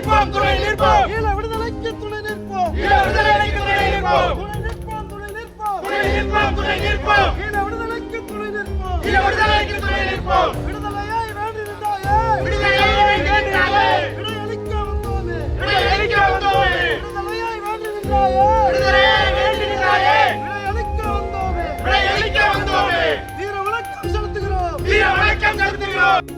நிற்போம் துணை நிற்போம் ஈழ விடுதலைக்கு துணை நிற்போம் ஈழ விடுதலைக்கு துணை நிற்போம் துணை நிற்போம் துணை நிற்போம் துணை நிற்போம் ஈழ விடுதலைக்கு துணை நிற்போம் ஈழ விடுதலைக்கு துணை நிற்போம் விடுதலையை வேண்டியிருந்தாயே விடுதலையை வேண்டியிருந்தாயே விடுதலைக்க வந்தோமே விடுதலைக்கு வந்தோமே விடுதலையை வேண்டியிருந்தாயே விடுதலையை வேண்டியிருந்தாயே விடுதலைக்க வந்தோமே விடுதலைக்கு வந்தோமே வீர வணக்கம் செலுத்துகிறோம் வீர வணக்கம் செலுத்துகிறோம்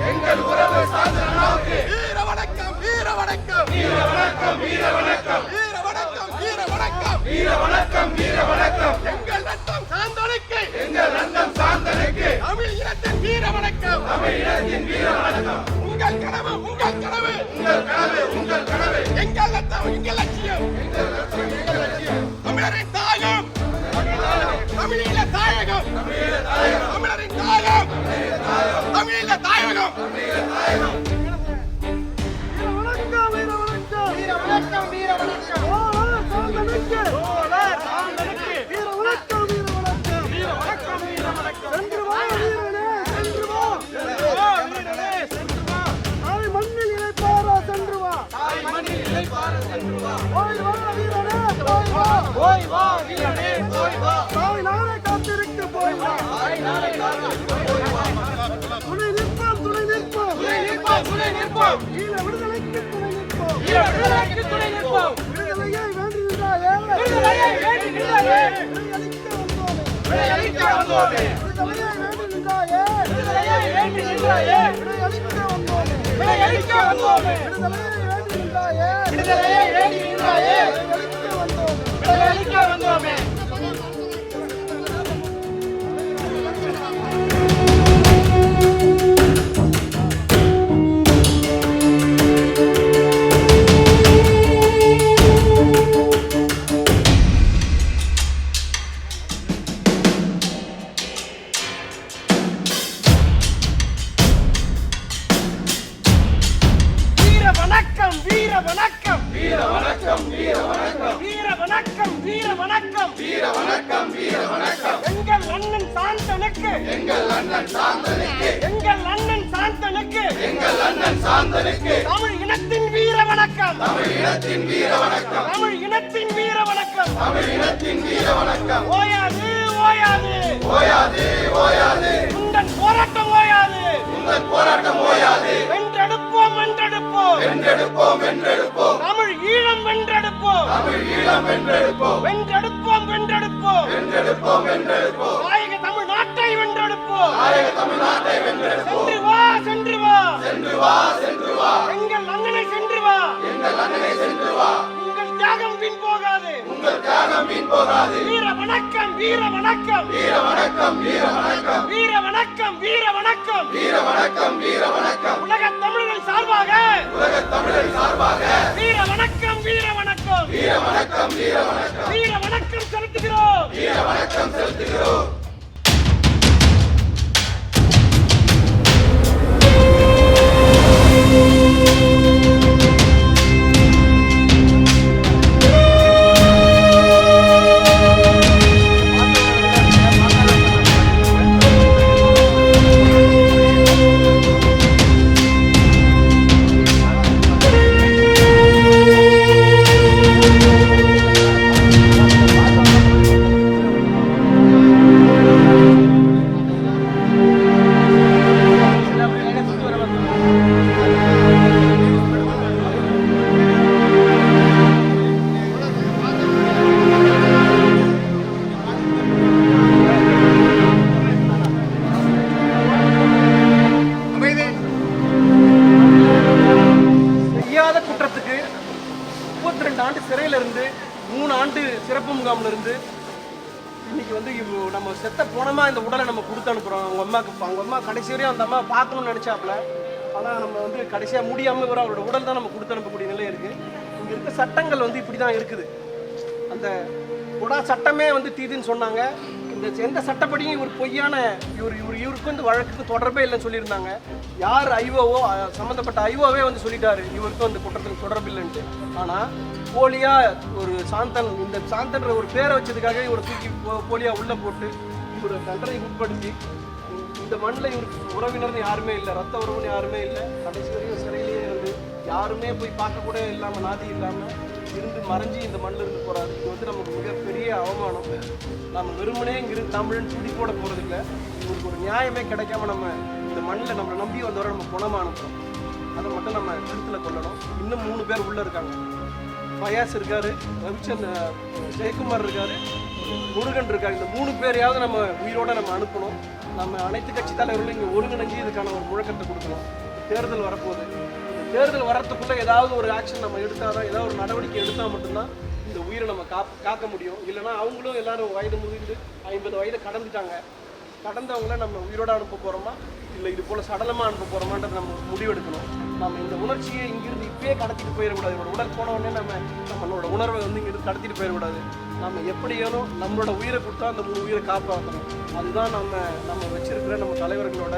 எங்கள் உறவு சார்ந்த அண்ணாவுக்கு வீர வணக்கம் வீர வணக்கம் வீர வணக்கம் வீர வணக்கம் வீர வணக்கம் வீர வணக்கம் வீர வணக்கம் வீர வணக்கம் எங்கள் ரத்தம் சார்ந்தனுக்கு எங்கள் ரத்தம் சார்ந்தனுக்கு தமிழ் இனத்தின் வீர வணக்கம் தமிழ் இனத்தின் வீர வணக்கம் உங்கள் கனவு உங்கள் கனவு உங்கள் கனவு உங்கள் கனவு எங்கள் ரத்தம் எங்கள் லட்சியம் எங்கள் ரத்தம் எங்கள் லட்சியம் தமிழரின் தாயம் தமிழீழ தாயகம் தமிழரின் தாயம் தமிழீழ தாயகம் வீர வணக்கம் வீர வணக்கம் வீர வணக்கம் வீர வணக்கம் ஓலர் சாந்தனுக்கு ஓலர் சாந்தனுக்கு வீர வணக்கம் வீர வணக்கம் வீர வணக்கம் வீர வணக்கம் சென்று வா வீரனே சென்று வா வீரனே சென்று வா தாய் மண்ணில் இளைப்பாரா சென்று வா தாய் மண்ணில் இளைப்பார சென்று வா போய் வா வீரனே போய் வா போய் வா வீரனே போய் வா தாய் நாளை காத்திருக்கு போய் வா தாய் நாளை காத்திருக்கு போய் வா துணை நிற்போம் துணை நிற்போம் துணை நிற்போம் துணை நிற்போம் ஈழ விடுதலைக்கு துணை நிற்போம் ஈழ விடுதலைக்கு துணை நிற்போம் விடுதலையை வேண்டியிருந்தாயே விடுதலையை வேண்டுகின்றாயே விடுதலைக்க வந்தோமே விடுதலைக்கு வந்தோமே விடுதலையை வேண்டுகின்றாயே விடுதலையை வேண்டுகின்றாயே விடுதலைக்க வந்தோமே விடுதலைக்கு வந்தோமே விடுதலையை வேண்டுகின்றாயே விடுதலையை வேண்டுகின்றாயே விடுதலைக்க வந்தோமே விடுதலைக்கு வந்தோமே வீர வணக்கம் வீர வணக்கம் வீர வணக்கம் வீர வணக்கம் வீர வணக்கம் வீர வணக்கம் வீர வணக்கம் வீர வணக்கம் எங்கள் அண்ணன் சாந்தனுக்கு எங்கள் அண்ணன் சாந்தனுக்கு எங்கள் அண்ணன் சாந்தனுக்கு எங்கள் அண்ணன் சாந்தனுக்கு தமிழ் இனத்தின் வீர வணக்கம் தமிழ் இனத்தின் வீர வணக்கம் தமிழ் இனத்தின் வீர வணக்கம் தமிழ் இனத்தின் வீர வணக்கம் ஓயாது ஓயாது ஓயாது ஓயாது உங்கள் போராட்டம் ஓயாது உங்கள் போராட்டம் ஓயாது வென்றெடுப்போம் வென்றெடுப்போம் வென்றெடுப்போம் வென்றெடுப்போம் தமிழ் ஈழம் வென்றெடுப்போம் தமிழ் ஈழம் வென்றெடுப்போம் வென்றெடுப்போம் வென்றெடுப்போம் வென்றெடுப்போம் வென்றெடுப்போம் தாயக தமிழ்நாட்டை வென்றெடுப்போம் தாயக தமிழ்நாட்டை வென்றெடுப்போம் சென்று வா சென்று வா சென்று வா சென்று வா எங்கள் அண்ணனை சென்று வா எங்கள் அண்ணனை சென்று வா உங்கள் தியாகம் வீண் போகாது உங்கள் தியாகம் வீண் போகாது வீர வணக்கம் வீர வணக்கம் வீர வணக்கம் வீர வணக்கம் வீர வணக்கம் வீர வணக்கம் வீர வணக்கம் வீர வணக்கம் உலக தமிழர்கள் சார்பாக உலக தமிழர்கள் சார்பாக வீர வணக்கம் வீர வணக்கம் வீர வணக்கம் வீர வணக்கம் வீர வணக்கம் செலுத்துகிறோம் வீர வணக்கம் செலுத்துகிறோம் குற்றத்துக்கு 32 ஆண்டு சிறையில இருந்து 3 ஆண்டு சிறப்பு முகாமில் இருந்து இன்னைக்கு வந்து நம்ம செத்த போனமா இந்த உடலை நம்ம கொடுத்து அனுப்புறோம். அவங்க அம்மா கடைசி வரையும் அந்த அம்மா பார்க்கணும்னு நினைச்சாப்புல, ஆனால் நம்ம வந்து கடைசியாக முடியாமல் வர அவரோட உடல் தான் நம்ம கொடுத்து அனுப்பக்கூடிய நிலை இருக்குது. இங்கே இருக்க சட்டங்கள் வந்து இப்படி தான் இருக்குது. அந்த குடா சட்டமே வந்து தீதுன்னு சொன்னாங்க. இந்த எந்த சட்டப்படியும் இவர் பொய்யான இவருக்கு வந்து வழக்குக்கு தொடர்பே இல்லைன்னு சொல்லியிருந்தாங்க. யார் ஐஓவோ சம்மந்தப்பட்ட ஐஓவே வந்து சொல்லிட்டாரு இவருக்கு வந்து குற்றத்துக்கு தொடர்பு இல்லைன்ட்டு. ஆனால் போலியா ஒரு சாந்தன், இந்த சாந்தன்ற ஒரு பேரை வச்சதுக்காக இவரை தூக்கி போலியா உள்ளே போட்டு இவரை தண்டனை உட்படுத்தி இந்த மண்ணில் இவருக்கு உறவினர்னு யாருமே இல்லை, ரத்த உறவுன்னு யாருமே இல்லை. கடைசி வரையும் சிறையிலேயே இருந்து யாருமே போய் பார்க்க கூட இல்லாமல் நாதி இல்லாமல் இருந்து மறைஞ்சி இந்த மண்ணில் இருந்து போகிறாரு. இது வந்து நமக்கு மிகப்பெரிய அவமானம். நம்ம வெறுமனே இங்கிருந்து தமிழன் துடி போட போகிறதில்ல. இவருக்கு ஒரு நியாயமே கிடைக்காம நம்ம இந்த மண்ணில் நம்மளை நம்பி வந்தவரை நம்ம குணமாக அனுப்புகிறோம். அதை மட்டும் நம்ம கருத்தில் கொள்ளணும். இன்னும் 3 பேர் உள்ளே இருக்காங்க. ஃபயாஸ் இருக்காரு, ரவிச்சந்திரன், ஜெயக்குமார் இருக்காரு, முருகன் இருக்காரு. இந்த 3 பேரையாவது நம்ம உயிரோட நம்ம அனுப்பணும். நம்ம அனைத்து கட்சி தலைவர்களும் இங்கே ஒருங்கிணைஞ்சு இதுக்கான ஒரு முழக்கத்தை கொடுக்கணும். தேர்தல் வரப்போகுது. இந்த தேர்தல் வர்றதுக்குள்ளே ஏதாவது ஒரு ஆக்ஷன் நம்ம எடுத்தால் தான், ஏதாவது ஒரு நடவடிக்கை எடுத்தால் மட்டும்தான் இந்த உயிரை நம்ம காக்க முடியும். இல்லைனா அவங்களும் எல்லாரும் வயது முதிர்ந்து 50 வயதை கடந்தவங்கள நம்ம உயிரோட அனுப்ப போகிறோமா இல்லை இது போல் சடலமாக அனுப்ப போகிறோமான்றது நம்ம முடிவெடுக்கணும். நம்ம இந்த உணர்ச்சியை இங்கிருந்து இப்பயே கடத்திட்டு போயிடக்கூடாது. இவரோட உடல் போனவுடனே நம்மளோட உணர்வை வந்து இங்கிருந்து கடத்திட்டு போயிடக்கூடாது. நம்ம எப்படியானோ நம்மளோட உயிரை கொடுத்தா அந்த 3 உயிரை காப்பாற்றணும். அதுதான் நம்ம வச்சிருக்கிற நம்ம தலைவர்களோட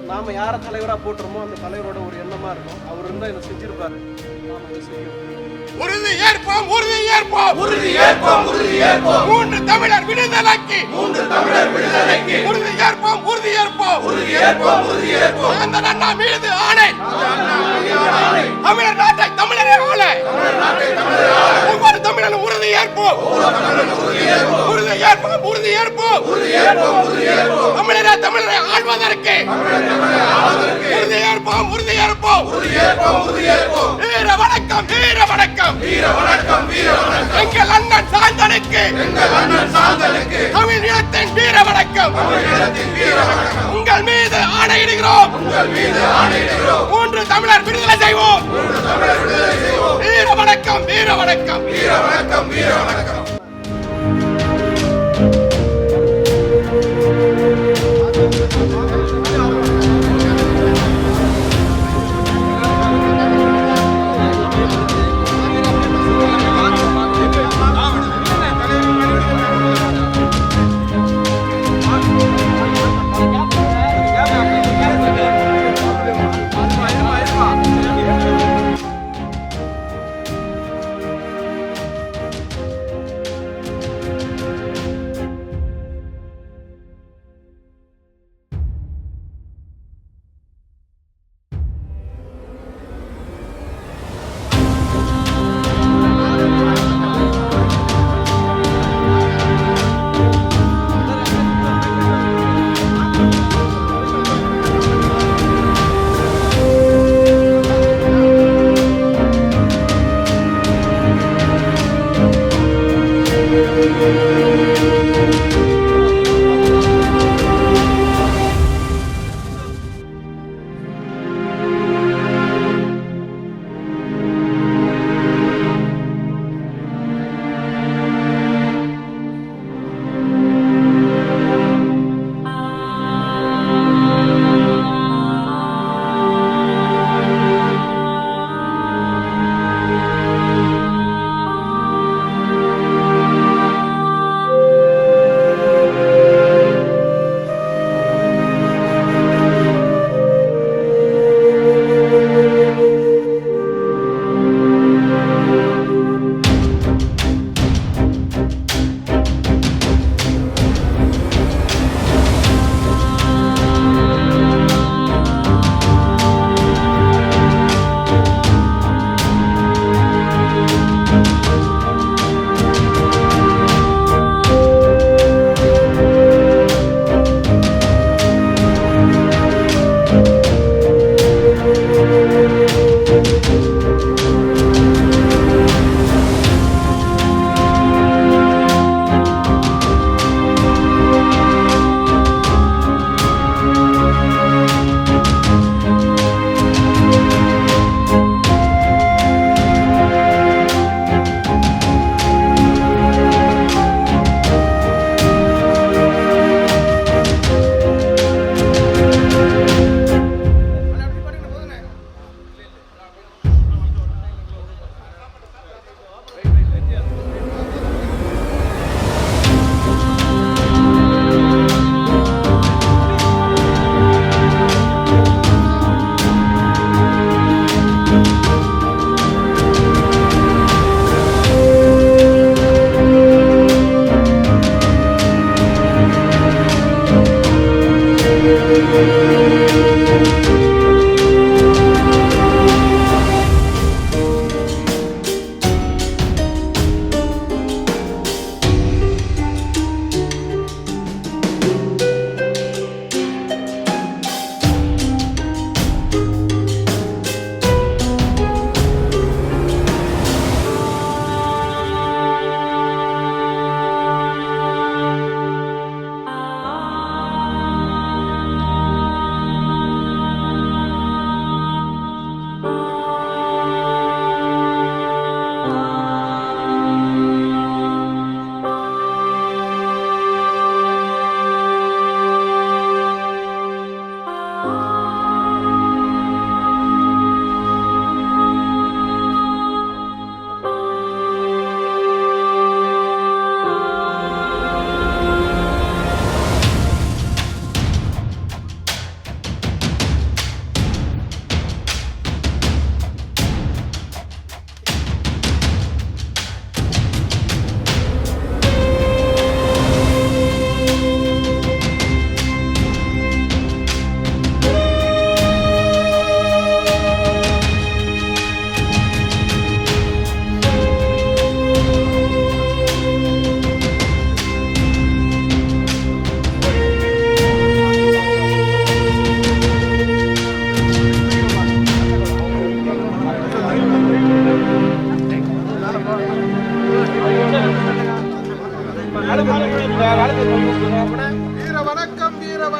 நாம யாரை தலைவராக போட்டுறோமோ அந்த தலைவரோட ஒரு எண்ணமாக இருக்கும். அவர் இருந்தால் இதை செஞ்சிருப்பாரு. நாம் இதை செய்யணும். உறுதி ஏற்போம், உறுதி ஏற்போம், உறுதி ஏற்போம், உறுதி ஏற்போம். 3 தமிழர் விடுதலைக்கு, 3 தமிழர் விடுதலைக்கு உறுதி ஏற்போம், உறுதி ஏற்போம், உறுதி ஏற்போம், உறுதி ஏற்போம். அந்த அண்ணா மீது ஆணை, தமிழர் நாட்டை தமிழரே ஆளை, தமிழர் நாட்டை தமிழரே ஆளை. ஒவ்வொரு தமிழனும் உறுதி ஏற்போம், உறுதி ஏற்போம், உறுதி ஏற்போம், உறுதி ஏற்போம், உறுதி ஏற்போம், உறுதி ஏற்போம். தமிழரை ஆள்வதற்கு உறுதி ஏற்போம், உறுதி ஏற்போம், உறுதி ஏற்போம், உறுதி ஏற்போம். வீர வணக்கம், வீர வணக்கம், வீர வணக்கம், வீர வணக்கம். எங்கள் அண்ணன் சாந்தனுக்கு, எங்கள் அண்ணன் சாந்தனுக்கு தமிழ் இனத்தின் வீர வணக்கம், தமிழ் இனத்தின் வீர வணக்கம். உங்கள் மீது ஆணையிடுகிறோம், உங்கள் மீது ஆணையிடுகிறோம். 3 தமிழர் விடுதலை செய்வோம், 3 தமிழர் விடுதலை செய்வோம். வீர வணக்கம், வீர வணக்கம், வீர வணக்கம், வீர வணக்கம்.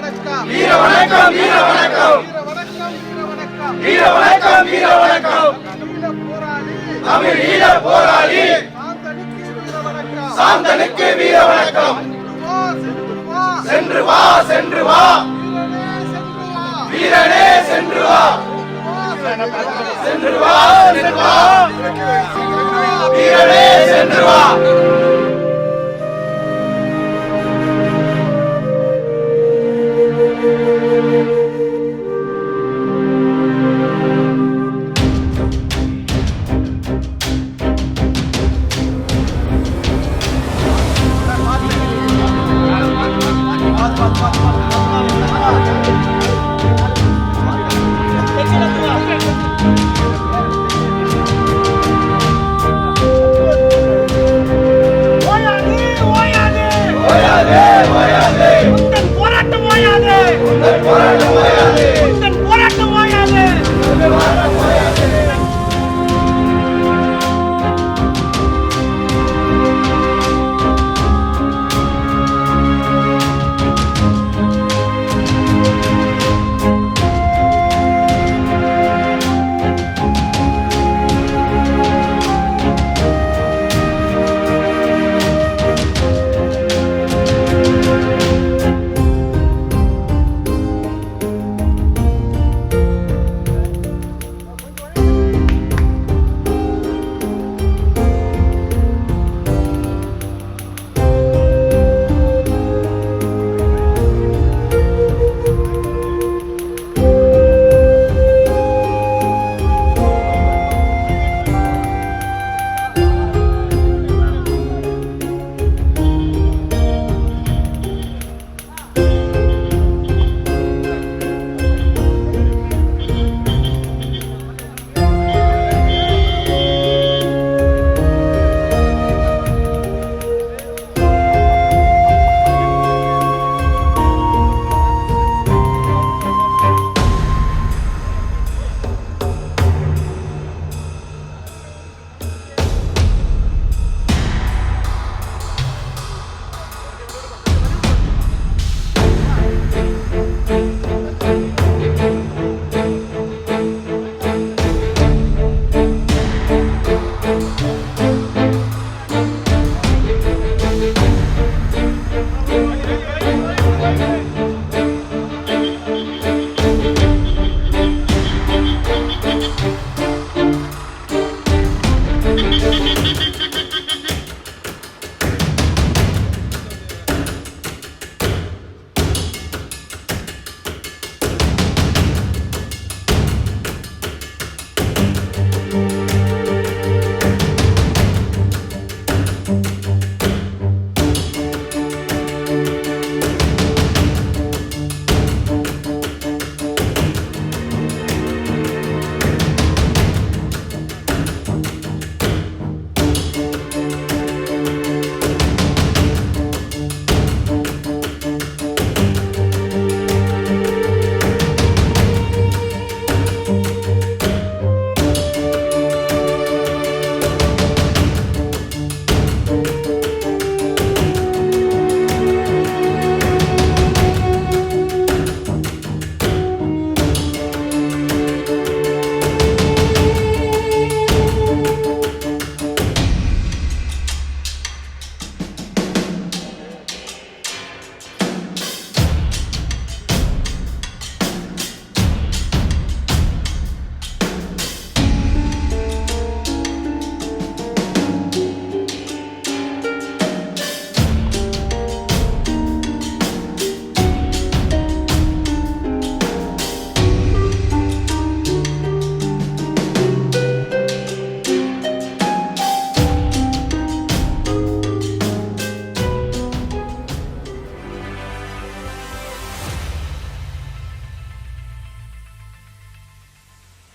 வணக்கம் வீர வணக்கம் வீர வணக்கம் வீர வணக்கம் வீர வணக்கம் தமிழ தமிழ் போராளி ஈழ போராளி சாந்தனுக்கு வீர வணக்கம் சாந்தனுக்கு வீர வணக்கம் சென்று வா சென்று வா வீரனே சென்று வா சென்று வா சென்று வா வீரனே சென்று வா ஓயாதே ஓயாதே உந்தன் போராட்டம் ஓயாதே உந்தன் போராட்டம்